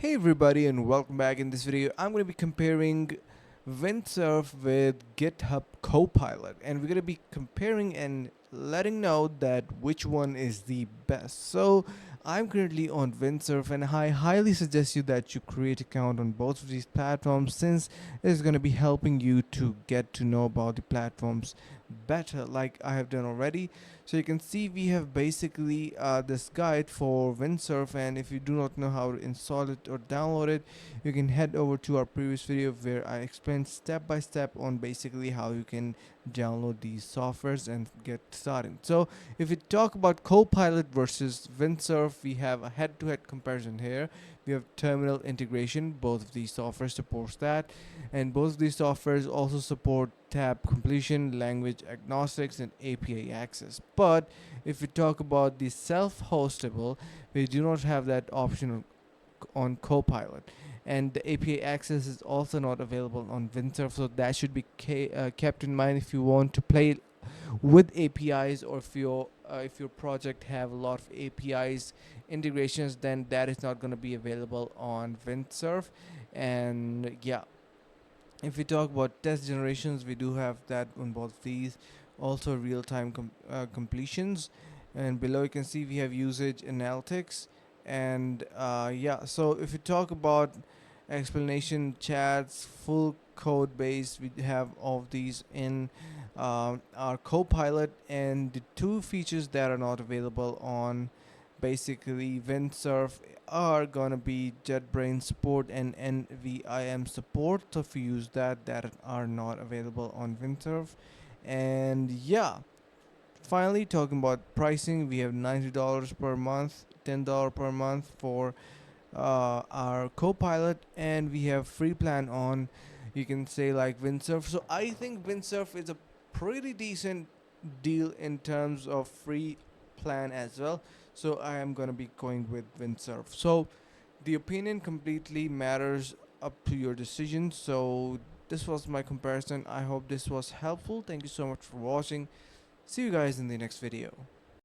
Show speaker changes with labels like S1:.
S1: Hey everybody and welcome back. In this video I'm going to be comparing Windsurf with GitHub Copilot, and we're going to be comparing and letting know that which one is the best. So I'm currently on Windsurf and I highly suggest you that you create account on both of these platforms, since it's going to be helping you to get to know about the platforms better like I have done already. So you can see we have basically this guide for Windsurf, and if you do not know how to install it or download it, you can head over to our previous video where I explained step by step on basically how you can download these softwares and get started. So if we talk about Copilot versus Windsurf, we have a head-to-head comparison here. We have terminal integration. Both of these software supports that, and both of these softwares also support tab completion, language agnostics, and API access. But if we talk about the self-hostable, we do not have that option on Copilot, and the API access is also not available on Windsurf. So that should be kept in mind if you want to play with APIs, or if your project have a lot of APIs integrations, then that is not going to be available on Windsurf. And yeah, if we talk about test generations, we do have that on both of these. Also real-time completions, and below you can see we have usage analytics. And yeah, so if you talk about explanation chats, full code base, we have all of these in our Copilot. And the two features that are not available on basically Windsurf are gonna be JetBrains support and NVIM support. So if you use that are not available on Windsurf. And yeah, finally talking about pricing, we have $90 per month, $10 per month for our Copilot, and we have free plan on, you can say, like Windsurf. So I think Windsurf is a pretty decent deal in terms of free plan as well. So I am gonna be going with Windsurf. So the opinion completely matters, up to your decision. So this was my comparison. I hope this was helpful. Thank you so much for watching. See you guys in the next video.